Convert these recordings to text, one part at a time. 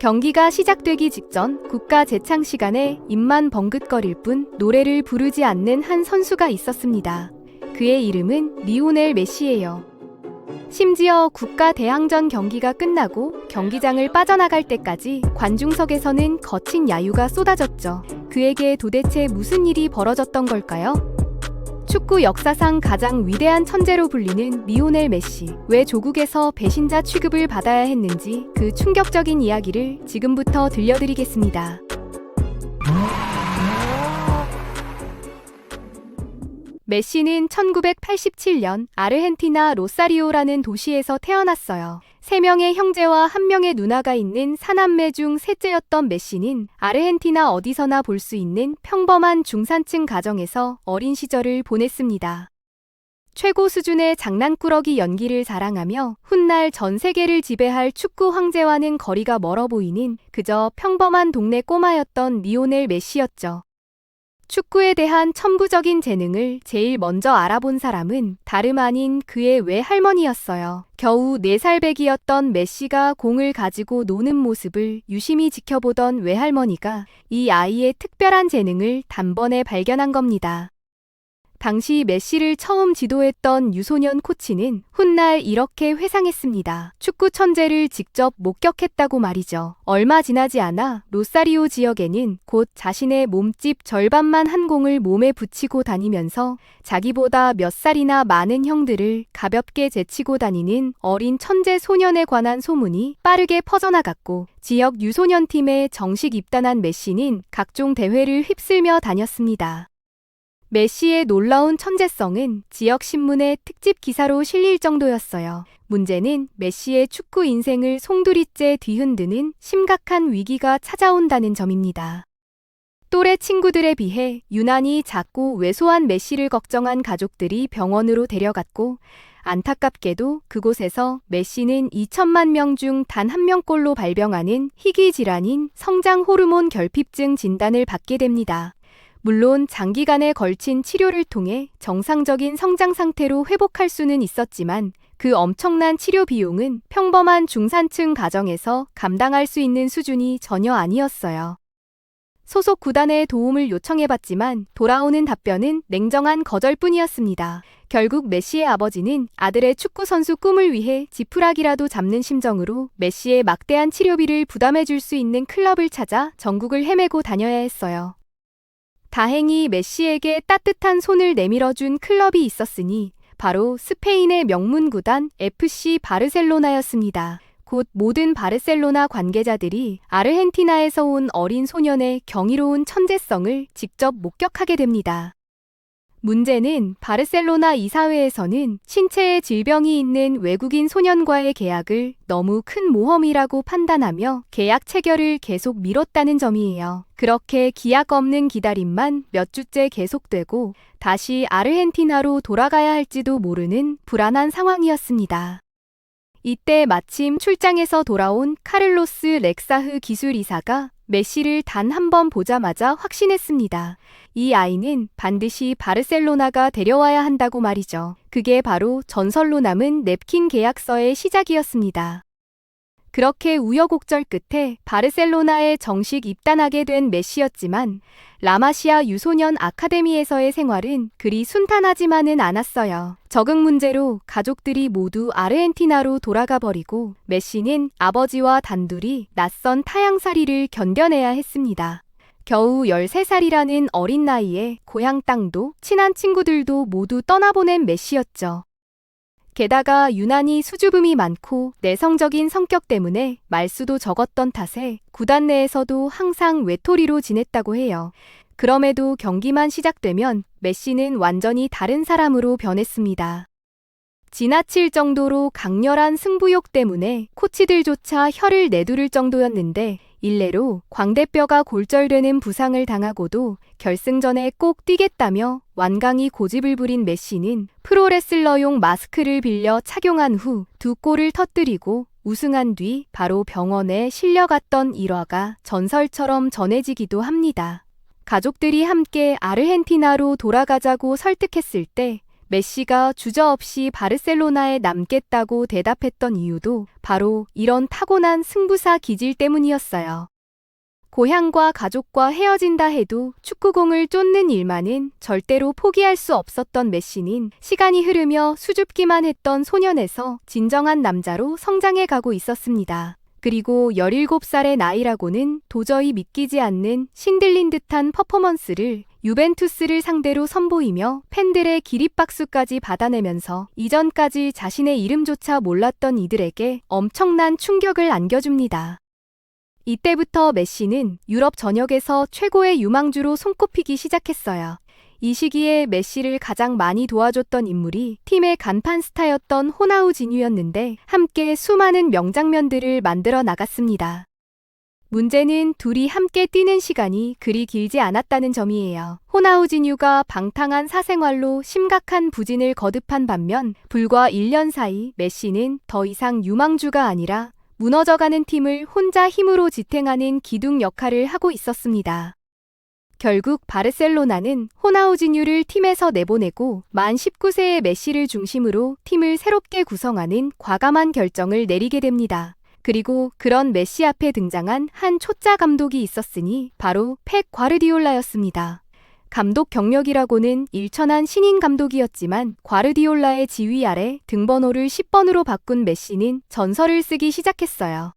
경기가 시작되기 직전 국가 재창 시간에 입만 벙긋거릴 뿐 노래를 부르지 않는 한 선수가 있었습니다. 그의 이름은 리오넬 메시예요. 심지어 국가 대항전 경기가 끝나고 경기장을 빠져나갈 때까지 관중석에서는 거친 야유가 쏟아졌죠. 그에게 도대체 무슨 일이 벌어졌던 걸까요? 축구 역사상 가장 위대한 천재로 불리는 리오넬 메시. 왜 조국에서 배신자 취급을 받아야 했는지 그 충격적인 이야기를 지금부터 들려드리겠습니다. 메시는 1987년 아르헨티나 로사리오라는 도시에서 태어났어요. 3명의 형제와 1명의 누나가 있는 사남매 중 셋째였던 메시는 아르헨티나 어디서나 볼 수 있는 평범한 중산층 가정에서 어린 시절을 보냈습니다. 최고 수준의 장난꾸러기 연기를 자랑하며 훗날 전 세계를 지배할 축구 황제와는 거리가 멀어 보이는 그저 평범한 동네 꼬마였던 리오넬 메시였죠. 축구에 대한 천부적인 재능을 제일 먼저 알아본 사람은 다름 아닌 그의 외할머니였어요. 겨우 4살배기였던 메시가 공을 가지고 노는 모습을 유심히 지켜보던 외할머니가 이 아이의 특별한 재능을 단번에 발견한 겁니다. 당시 메시를 처음 지도했던 유소년 코치는 훗날 이렇게 회상했습니다. 축구 천재를 직접 목격했다고 말이죠. 얼마 지나지 않아 로사리오 지역에는 곧 자신의 몸집 절반만 한 공을 몸에 붙이고 다니면서 자기보다 몇 살이나 많은 형들을 가볍게 제치고 다니는 어린 천재 소년에 관한 소문이 빠르게 퍼져나갔고 지역 유소년 팀에 정식 입단한 메시는 각종 대회를 휩쓸며 다녔습니다. 메시의 놀라운 천재성은 지역 신문의 특집 기사로 실릴 정도였어요. 문제는 메시의 축구 인생을 송두리째 뒤흔드는 심각한 위기가 찾아온다는 점입니다. 또래 친구들에 비해 유난히 작고 왜소한 메시를 걱정한 가족들이 병원으로 데려갔고 안타깝게도 그곳에서 메시는 2천만 명 중 단 1명꼴로 발병하는 희귀 질환인 성장 호르몬 결핍증 진단을 받게 됩니다. 물론 장기간에 걸친 치료를 통해 정상적인 성장 상태로 회복할 수는 있었지만 그 엄청난 치료 비용은 평범한 중산층 가정에서 감당할 수 있는 수준이 전혀 아니었어요. 소속 구단에 도움을 요청해봤지만 돌아오는 답변은 냉정한 거절뿐이었습니다. 결국 메시의 아버지는 아들의 축구 선수 꿈을 위해 지푸라기라도 잡는 심정으로 메시의 막대한 치료비를 부담해줄 수 있는 클럽을 찾아 전국을 헤매고 다녀야 했어요. 다행히 메시에게 따뜻한 손을 내밀어준 클럽이 있었으니 바로 스페인의 명문 구단 FC 바르셀로나였습니다. 곧 모든 바르셀로나 관계자들이 아르헨티나에서 온 어린 소년의 경이로운 천재성을 직접 목격하게 됩니다. 문제는 바르셀로나 이사회에서는 신체에 질병이 있는 외국인 소년과의 계약을 너무 큰 모험이라고 판단하며 계약 체결을 계속 미뤘다는 점이에요. 그렇게 기약 없는 기다림만 몇 주째 계속되고 다시 아르헨티나로 돌아가야 할지도 모르는 불안한 상황이었습니다. 이때 마침 출장에서 돌아온 카를로스 렉사흐 기술이사가 메시를 단 한 번 보자마자 확신했습니다. 이 아이는 반드시 바르셀로나가 데려와야 한다고 말이죠. 그게 바로 전설로 남은 냅킨 계약서의 시작이었습니다. 그렇게 우여곡절 끝에 바르셀로나에 정식 입단하게 된 메시였지만 라마시아 유소년 아카데미에서의 생활은 그리 순탄하지만은 않았어요. 적응 문제로 가족들이 모두 아르헨티나로 돌아가 버리고 메시는 아버지와 단둘이 낯선 타향살이를 견뎌내야 했습니다. 겨우 13살이라는 어린 나이에 고향 땅도 친한 친구들도 모두 떠나보낸 메시였죠. 게다가 유난히 수줍음이 많고 내성적인 성격 때문에 말수도 적었던 탓에 구단 내에서도 항상 외톨이로 지냈다고 해요. 그럼에도 경기만 시작되면 메시는 완전히 다른 사람으로 변했습니다. 지나칠 정도로 강렬한 승부욕 때문에 코치들조차 혀를 내두를 정도였는데 일례로 광대뼈가 골절되는 부상을 당하고도 결승전에 꼭 뛰겠다며 완강히 고집을 부린 메시는 프로레슬러용 마스크를 빌려 착용한 후 2골을 터뜨리고 우승한 뒤 바로 병원에 실려갔던 일화가 전설처럼 전해지기도 합니다. 가족들이 함께 아르헨티나로 돌아가자고 설득했을 때 메시가 주저없이 바르셀로나에 남겠다고 대답했던 이유도 바로 이런 타고난 승부사 기질 때문이었어요. 고향과 가족과 헤어진다 해도 축구공을 쫓는 일만은 절대로 포기할 수 없었던 메시는 시간이 흐르며 수줍기만 했던 소년에서 진정한 남자로 성장해 가고 있었습니다. 그리고 17살의 나이라고는 도저히 믿기지 않는 신들린 듯한 퍼포먼스를 유벤투스를 상대로 선보이며 팬들의 기립박수까지 받아내면서 이전까지 자신의 이름조차 몰랐던 이들에게 엄청난 충격을 안겨줍니다. 이때부터 메시는 유럽 전역에서 최고의 유망주로 손꼽히기 시작했어요. 이 시기에 메시를 가장 많이 도와줬던 인물이 팀의 간판 스타였던 호나우지뉴였는데 함께 수많은 명장면들을 만들어 나갔습니다. 문제는 둘이 함께 뛰는 시간이 그리 길지 않았다는 점이에요. 호나우지뉴가 방탕한 사생활로 심각한 부진을 거듭한 반면 불과 1년 사이 메시는 더 이상 유망주가 아니라 무너져가는 팀을 혼자 힘으로 지탱하는 기둥 역할을 하고 있었습니다. 결국 바르셀로나는 호나우지뉴를 팀에서 내보내고 만 19세의 메시를 중심으로 팀을 새롭게 구성하는 과감한 결정을 내리게 됩니다. 그리고 그런 메시 앞에 등장한 한 초짜 감독이 있었으니 바로 펩 과르디올라였습니다. 감독 경력이라고는 일천한 신인 감독이었지만 과르디올라의 지휘 아래 등번호를 10번으로 바꾼 메시는 전설을 쓰기 시작했어요.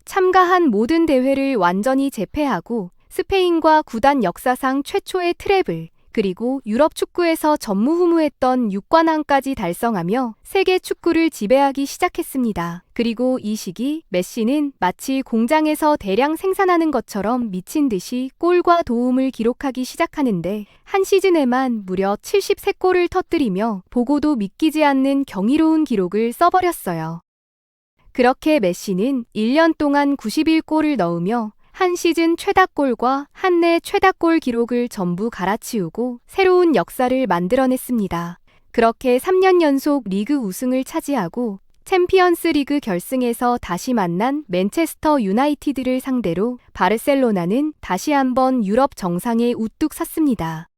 참가한 모든 대회를 완전히 제패하고 스페인과 구단 역사상 최초의 트래블, 그리고 유럽 축구에서 전무후무했던 6관왕까지 달성하며 세계 축구를 지배하기 시작했습니다. 그리고 이 시기 메시는 마치 공장에서 대량 생산하는 것처럼 미친 듯이 골과 도움을 기록하기 시작하는데 한 시즌에만 무려 73골을 터뜨리며 보고도 믿기지 않는 경이로운 기록을 써버렸어요. 그렇게 메시는 1년 동안 91골을 넣으며 한 시즌 최다골과 한 해 최다골 기록을 전부 갈아치우고 새로운 역사를 만들어냈습니다. 그렇게 3년 연속 리그 우승을 차지하고 챔피언스 리그 결승에서 다시 만난 맨체스터 유나이티드를 상대로 바르셀로나는 다시 한번 유럽 정상에 우뚝 섰습니다.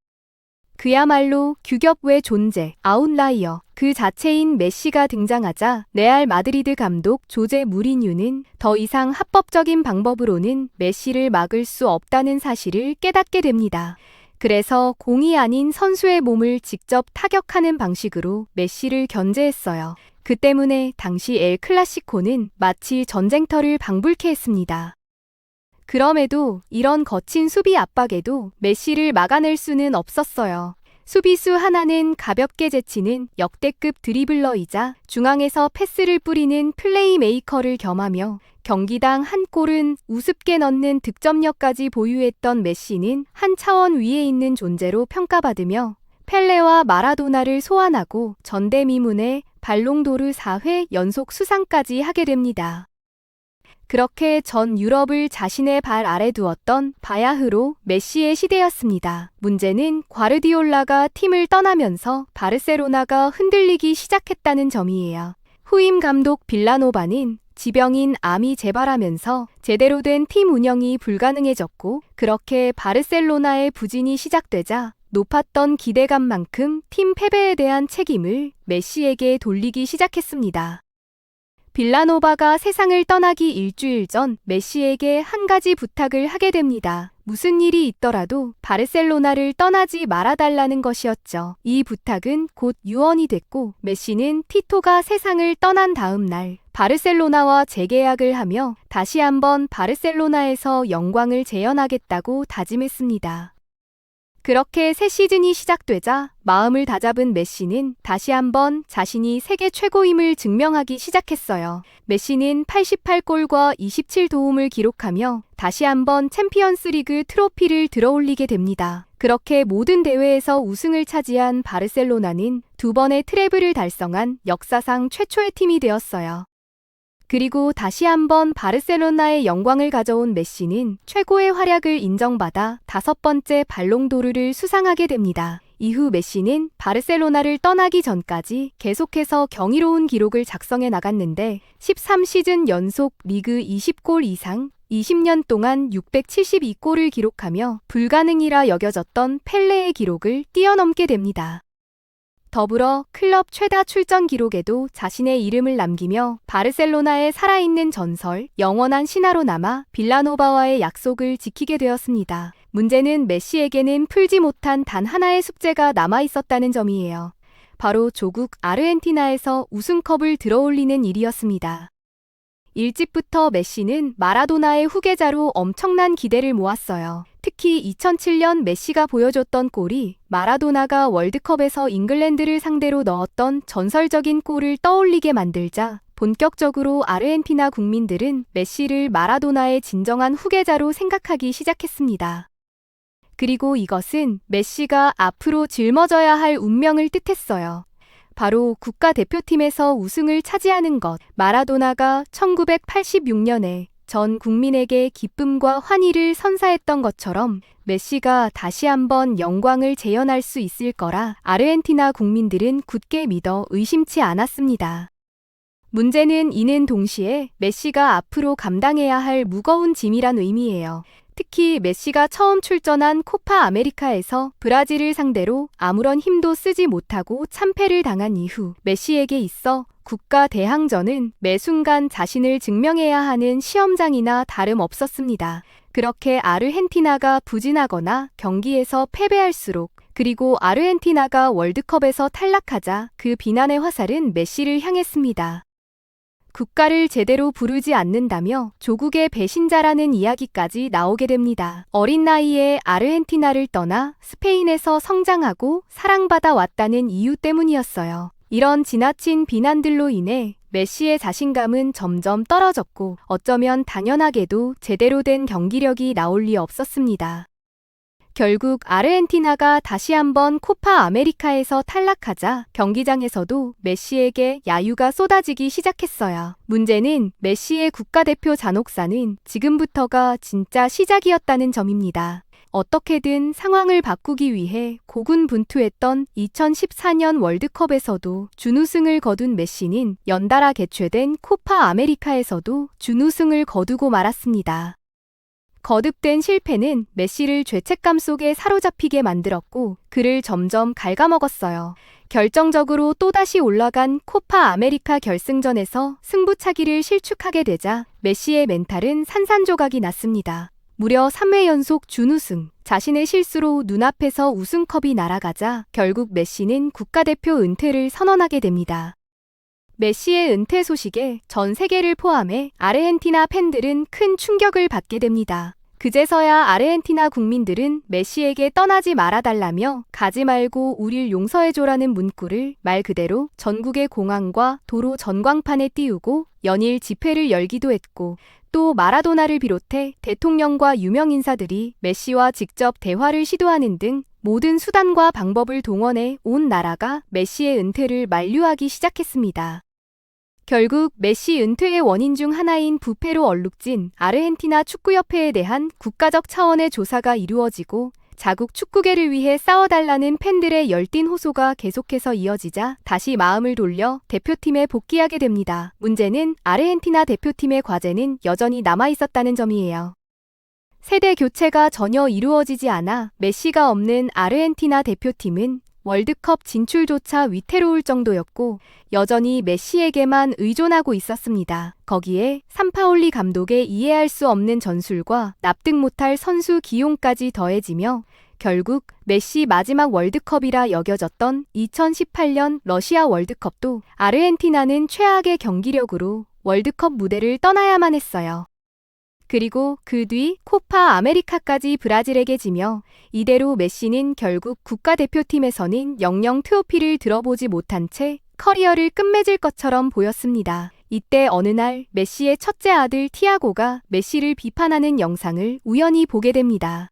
그야말로 규격 외 존재, 아웃라이어 그 자체인 메시가 등장하자 레알 마드리드 감독 조제 무리뉴는 더 이상 합법적인 방법으로는 메시를 막을 수 없다는 사실을 깨닫게 됩니다. 그래서 공이 아닌 선수의 몸을 직접 타격하는 방식으로 메시를 견제했어요. 그 때문에 당시 엘 클라시코는 마치 전쟁터를 방불케 했습니다. 그럼에도 이런 거친 수비 압박에도 메시를 막아낼 수는 없었어요. 수비수 하나는 가볍게 제치는 역대급 드리블러이자 중앙에서 패스를 뿌리는 플레이메이커를 겸하며 경기당 한 골은 우습게 넣는 득점력까지 보유했던 메시는 한 차원 위에 있는 존재로 평가받으며 펠레와 마라도나를 소환하고 전대미문의 발롱도르 4회 연속 수상까지 하게 됩니다. 그렇게 전 유럽을 자신의 발 아래 두었던 바야흐로 메시의 시대였습니다. 문제는 과르디올라가 팀을 떠나면서 바르셀로나가 흔들리기 시작했다는 점이에요. 후임 감독 빌라노바는 지병인 암이 재발하면서 제대로 된 팀 운영이 불가능해졌고 그렇게 바르셀로나의 부진이 시작되자 높았던 기대감만큼 팀 패배에 대한 책임을 메시에게 돌리기 시작했습니다. 빌라노바가 세상을 떠나기 일주일 전 메시에게 한 가지 부탁을 하게 됩니다. 무슨 일이 있더라도 바르셀로나를 떠나지 말아달라는 것이었죠. 이 부탁은 곧 유언이 됐고 메시는 티토가 세상을 떠난 다음 날 바르셀로나와 재계약을 하며 다시 한번 바르셀로나에서 영광을 재현하겠다고 다짐했습니다. 그렇게 새 시즌이 시작되자 마음을 다잡은 메시는 다시 한번 자신이 세계 최고임을 증명하기 시작했어요. 메시는 88골과 27도움을 기록하며 다시 한번 챔피언스리그 트로피를 들어올리게 됩니다. 그렇게 모든 대회에서 우승을 차지한 바르셀로나는 두 번의 트래블을 달성한 역사상 최초의 팀이 되었어요. 그리고 다시 한번 바르셀로나의 영광을 가져온 메시는 최고의 활약을 인정받아 5번째 발롱도르를 수상하게 됩니다. 이후 메시는 바르셀로나를 떠나기 전까지 계속해서 경이로운 기록을 작성해 나갔는데 13시즌 연속 리그 20골 이상, 20년 동안 672골을 기록하며 불가능이라 여겨졌던 펠레의 기록을 뛰어넘게 됩니다. 더불어 클럽 최다 출전 기록에도 자신의 이름을 남기며 바르셀로나의 살아있는 전설, 영원한 신화로 남아 빌라노바와의 약속을 지키게 되었습니다. 문제는 메시에게는 풀지 못한 단 하나의 숙제가 남아있었다는 점이에요. 바로 조국 아르헨티나에서 우승컵을 들어올리는 일이었습니다. 일찍부터 메시는 마라도나의 후계자로 엄청난 기대를 모았어요. 특히 2007년 메시가 보여줬던 골이 마라도나가 월드컵에서 잉글랜드를 상대로 넣었던 전설적인 골을 떠올리게 만들자 본격적으로 아르헨티나 국민들은 메시를 마라도나의 진정한 후계자로 생각하기 시작했습니다. 그리고 이것은 메시가 앞으로 짊어져야 할 운명을 뜻했어요. 바로 국가대표팀에서 우승을 차지하는 것. 마라도나가 1986년에 전 국민에게 기쁨과 환희를 선사했던 것처럼 메시가 다시 한번 영광을 재현할 수 있을 거라 아르헨티나 국민들은 굳게 믿어 의심치 않았습니다. 문제는 이는 동시에 메시가 앞으로 감당해야 할 무거운 짐이란 의미예요. 특히 메시가 처음 출전한 코파 아메리카에서 브라질을 상대로 아무런 힘도 쓰지 못하고 참패를 당한 이후 메시에게 있어 국가 대항전은 매 순간 자신을 증명해야 하는 시험장이나 다름없었습니다. 그렇게 아르헨티나가 부진하거나 경기에서 패배할수록 그리고 아르헨티나가 월드컵에서 탈락하자 그 비난의 화살은 메시를 향했습니다. 국가를 제대로 부르지 않는다며 조국의 배신자라는 이야기까지 나오게 됩니다. 어린 나이에 아르헨티나를 떠나 스페인에서 성장하고 사랑받아 왔다는 이유 때문이었어요. 이런 지나친 비난들로 인해 메시의 자신감은 점점 떨어졌고 어쩌면 당연하게도 제대로 된 경기력이 나올 리 없었습니다. 결국 아르헨티나가 다시 한번 코파 아메리카에서 탈락하자 경기장에서도 메시에게 야유가 쏟아지기 시작했어요. 문제는 메시의 국가대표 잔혹사는 지금부터가 진짜 시작이었다는 점입니다. 어떻게든 상황을 바꾸기 위해 고군분투했던 2014년 월드컵에서도 준우승을 거둔 메시는 연달아 개최된 코파 아메리카에서도 준우승을 거두고 말았습니다. 거듭된 실패는 메시를 죄책감 속에 사로잡히게 만들었고 그를 점점 갉아먹었어요. 결정적으로 또다시 올라간 코파 아메리카 결승전에서 승부차기를 실축하게 되자 메시의 멘탈은 산산조각이 났습니다. 무려 3회 연속 준우승, 자신의 실수로 눈앞에서 우승컵이 날아가자 결국 메시는 국가대표 은퇴를 선언하게 됩니다. 메시의 은퇴 소식에 전 세계를 포함해 아르헨티나 팬들은 큰 충격을 받게 됩니다. 그제서야 아르헨티나 국민들은 메시에게 떠나지 말아달라며 가지 말고 우릴 용서해줘라는 문구를 말 그대로 전국의 공항과 도로 전광판에 띄우고 연일 집회를 열기도 했고 또 마라도나를 비롯해 대통령과 유명인사들이 메시와 직접 대화를 시도하는 등 모든 수단과 방법을 동원해 온 나라가 메시의 은퇴를 만류하기 시작했습니다. 결국 메시 은퇴의 원인 중 하나인 부패로 얼룩진 아르헨티나 축구협회에 대한 국가적 차원의 조사가 이루어지고 자국 축구계를 위해 싸워달라는 팬들의 열띤 호소가 계속해서 이어지자 다시 마음을 돌려 대표팀에 복귀하게 됩니다. 문제는 아르헨티나 대표팀의 과제는 여전히 남아있었다는 점이에요. 세대 교체가 전혀 이루어지지 않아 메시가 없는 아르헨티나 대표팀은 월드컵 진출조차 위태로울 정도였고 여전히 메시에게만 의존하고 있었습니다. 거기에 산파올리 감독의 이해할 수 없는 전술과 납득 못할 선수 기용까지 더해지며 결국 메시 마지막 월드컵이라 여겨졌던 2018년 러시아 월드컵도 아르헨티나는 최악의 경기력으로 월드컵 무대를 떠나야만 했어요. 그리고 그 뒤 코파 아메리카까지 브라질에게 지며 이대로 메시는 결국 국가대표팀에서는 영영 트로피를 들어보지 못한 채 커리어를 끝맺을 것처럼 보였습니다. 이때 어느 날 메시의 첫째 아들 티아고가 메시를 비판하는 영상을 우연히 보게 됩니다.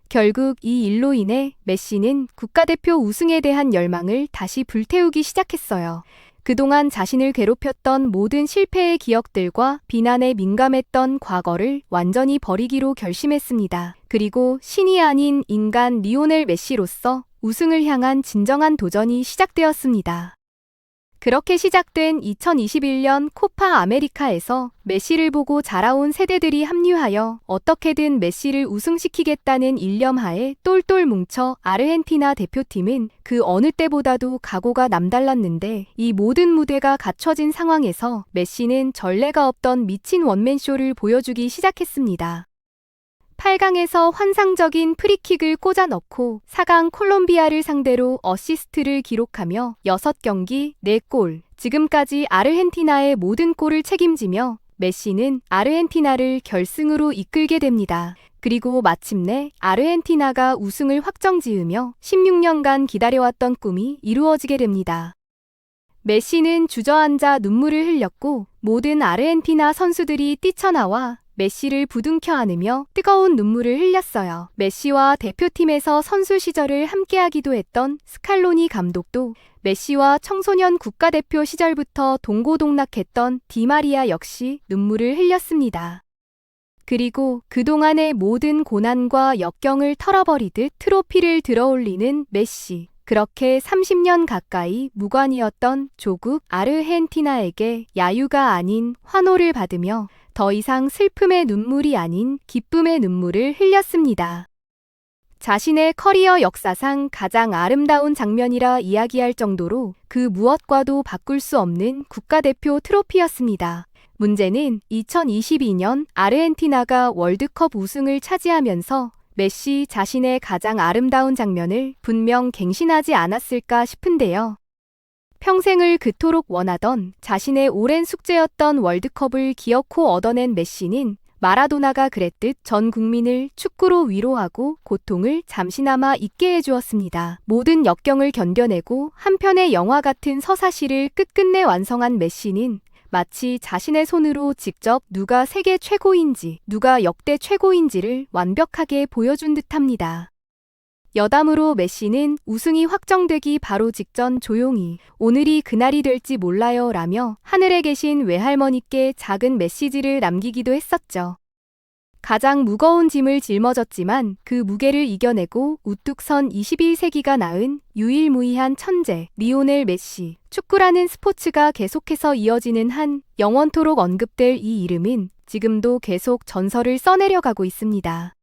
결국 이 일로 인해 메시는 국가대표 우승에 대한 열망을 다시 불태우기 시작했어요. 그동안 자신을 괴롭혔던 모든 실패의 기억들과 비난에 민감했던 과거를 완전히 버리기로 결심했습니다. 그리고 신이 아닌 인간 리오넬 메시로서 우승을 향한 진정한 도전이 시작되었습니다. 그렇게 시작된 2021년 코파 아메리카에서 메시를 보고 자라온 세대들이 합류하여 어떻게든 메시를 우승시키겠다는 일념하에 똘똘 뭉쳐 아르헨티나 대표팀은 그 어느 때보다도 각오가 남달랐는데 이 모든 무대가 갖춰진 상황에서 메시는 전례가 없던 미친 원맨쇼를 보여주기 시작했습니다. 8강에서 환상적인 프리킥을 꽂아 넣고 4강 콜롬비아를 상대로 어시스트를 기록하며 6경기 4골, 지금까지 아르헨티나의 모든 골을 책임지며 메시는 아르헨티나를 결승으로 이끌게 됩니다. 그리고 마침내 아르헨티나가 우승을 확정지으며 16년간 기다려왔던 꿈이 이루어지게 됩니다. 메시는 주저앉아 눈물을 흘렸고 모든 아르헨티나 선수들이 뛰쳐나와 메시를 부둥켜 안으며 뜨거운 눈물을 흘렸어요. 메시와 대표팀에서 선수 시절을 함께하기도 했던 스칼로니 감독도 메시와 청소년 국가대표 시절부터 동고동락했던 디마리아 역시 눈물을 흘렸습니다. 그리고 그동안의 모든 고난과 역경을 털어버리듯 트로피를 들어올리는 메시. 그렇게 30년 가까이 무관이었던 조국 아르헨티나에게 야유가 아닌 환호를 받으며 더 이상 슬픔의 눈물이 아닌 기쁨의 눈물을 흘렸습니다. 자신의 커리어 역사상 가장 아름다운 장면이라 이야기할 정도로 그 무엇과도 바꿀 수 없는 국가대표 트로피였습니다. 문제는 2022년 아르헨티나가 월드컵 우승을 차지하면서 메시 자신의 가장 아름다운 장면을 분명 갱신하지 않았을까 싶은데요. 평생을 그토록 원하던 자신의 오랜 숙제였던 월드컵을 기어코 얻어낸 메시는 마라도나가 그랬듯 전 국민을 축구로 위로하고 고통을 잠시나마 잊게 해주었습니다. 모든 역경을 견뎌내고 한 편의 영화 같은 서사시를 끝끝내 완성한 메시는 마치 자신의 손으로 직접 누가 세계 최고인지, 누가 역대 최고인지를 완벽하게 보여준 듯합니다. 여담으로 메시는 우승이 확정되기 바로 직전 조용히 오늘이 그날이 될지 몰라요 라며 하늘에 계신 외할머니께 작은 메시지를 남기기도 했었죠. 가장 무거운 짐을 짊어졌지만 그 무게를 이겨내고 우뚝 선 21세기가 낳은 유일무이한 천재 리오넬 메시. 축구라는 스포츠가 계속해서 이어지는 한 영원토록 언급될 이 이름은 지금도 계속 전설을 써내려가고 있습니다.